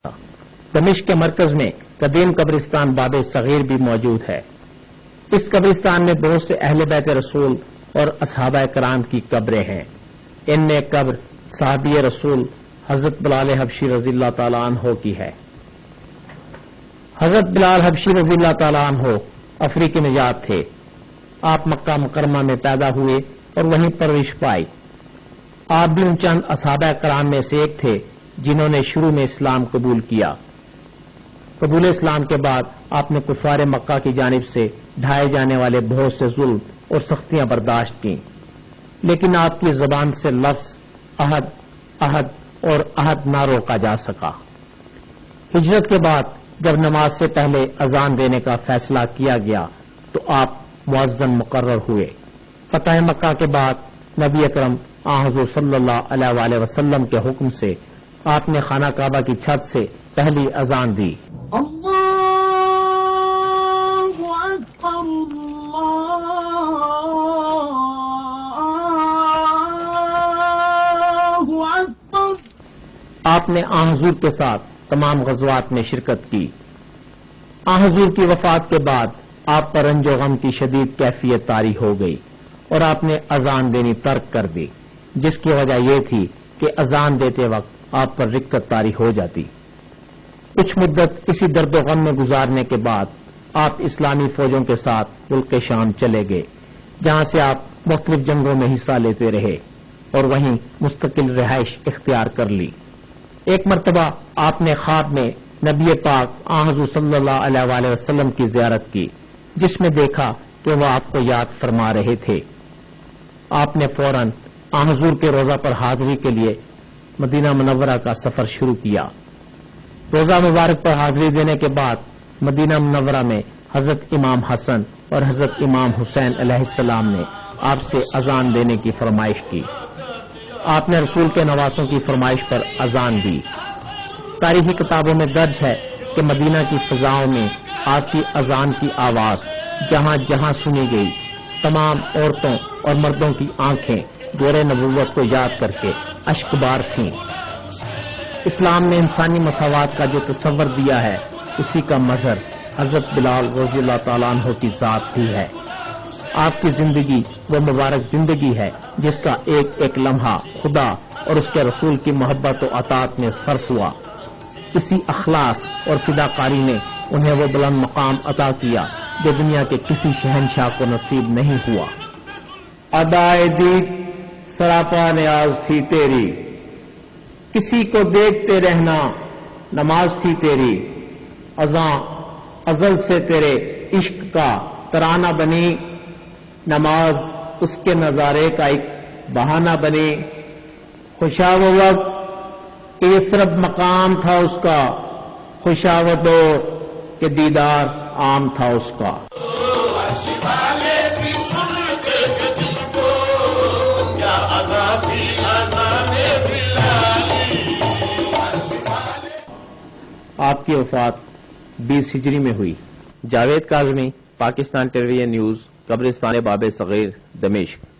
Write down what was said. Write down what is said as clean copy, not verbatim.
دمشق کے مرکز میں قدیم قبرستان باب صغیر بھی موجود ہے۔ اس قبرستان میں بہت سے اہل بیت رسول اور اصحابہ کرام کی قبریں ہیں۔ ان میں ایک قبر صحابی رسول حضرت بلال حبشی رضی اللہ تعالیٰ عنہ کی ہے۔ حضرت بلال حبشی رضی اللہ تعالیٰ عنہ افریقی نژاد تھے۔ آپ مکہ مکرمہ میں پیدا ہوئے اور وہیں پرورش پائی۔ آپ بھی ان چند اصحابہ کرام میں سے ایک تھے جنہوں نے شروع میں اسلام قبول کیا۔ قبول اسلام کے بعد آپ نے کفار مکہ کی جانب سے ڈھائے جانے والے بہت سے ظلم اور سختیاں برداشت کیں، لیکن آپ کی زبان سے لفظ عہد عہد اور عہد نہ روکا جا سکا۔ ہجرت کے بعد جب نماز سے پہلے اذان دینے کا فیصلہ کیا گیا تو آپ مؤذن مقرر ہوئے۔ فتح مکہ کے بعد نبی اکرم حضور صلی اللہ علیہ وآلہ وسلم کے حکم سے آپ نے خانہ کعبہ کی چھت سے پہلی اذان دی۔ اللہ اکبر اللہ اکبر۔ آپ نے حضور کے ساتھ تمام غزوات میں شرکت کی۔ حضور کی وفات کے بعد آپ پر رنج و غم کی شدید کیفیت طاری ہو گئی اور آپ نے اذان دینی ترک کر دی، جس کی وجہ یہ تھی کہ اذان دیتے وقت آپ پر رکت طاری ہو جاتی۔ کچھ مدت اسی درد و غم میں گزارنے کے بعد آپ اسلامی فوجوں کے ساتھ ملک شام چلے گئے، جہاں سے آپ مختلف جنگوں میں حصہ لیتے رہے اور وہیں مستقل رہائش اختیار کر لی۔ ایک مرتبہ آپ نے خواب میں نبی پاک حضور صلی اللہ علیہ وآلہ وسلم کی زیارت کی، جس میں دیکھا کہ وہ آپ کو یاد فرما رہے تھے۔ آپ نے فوراً حضور کے روضہ پر حاضری کے لیے مدینہ منورہ کا سفر شروع کیا۔ روضہ مبارک پر حاضری دینے کے بعد مدینہ منورہ میں حضرت امام حسن اور حضرت امام حسین علیہ السلام نے آپ سے اذان دینے کی فرمائش کی۔ آپ نے رسول کے نواسوں کی فرمائش پر اذان دی۔ تاریخی کتابوں میں درج ہے کہ مدینہ کی فضاؤں میں آپ کی اذان کی آواز جہاں جہاں سنی گئی، تمام عورتوں اور مردوں کی آنکھیں دور نبوت کو یاد کر کے اشکبار تھیں۔ اسلام نے انسانی مساوات کا جو تصور دیا ہے، اسی کا مظہر حضرت بلال رضی اللہ تعالیٰ عنہ کی ذات بھی ہے۔ آپ کی زندگی وہ مبارک زندگی ہے جس کا ایک ایک لمحہ خدا اور اس کے رسول کی محبت و اطاعت میں صرف ہوا۔ اسی اخلاص اور فداکاری نے انہیں وہ بلند مقام عطا کیا جو دنیا کے کسی شہنشاہ کو نصیب نہیں ہوا۔ ادائے دید سراپا نیاز تھی تیری، کسی کو دیکھتے رہنا نماز تھی تیری، اذاں ازل سے تیرے عشق کا ترانہ بنی، نماز اس کے نظارے کا ایک بہانہ بنی۔ خوشا وہ وقت کہ یثرب مقام تھا اس کا، خوشا وہ دور کہ دیدار عام تھا اس کا۔ آپ کی وفات 20 ہجری میں ہوئی۔ جاوید کاظمی، پاکستان ٹیلی ویژن نیوز، قبرستان باب صغیر، دمشق۔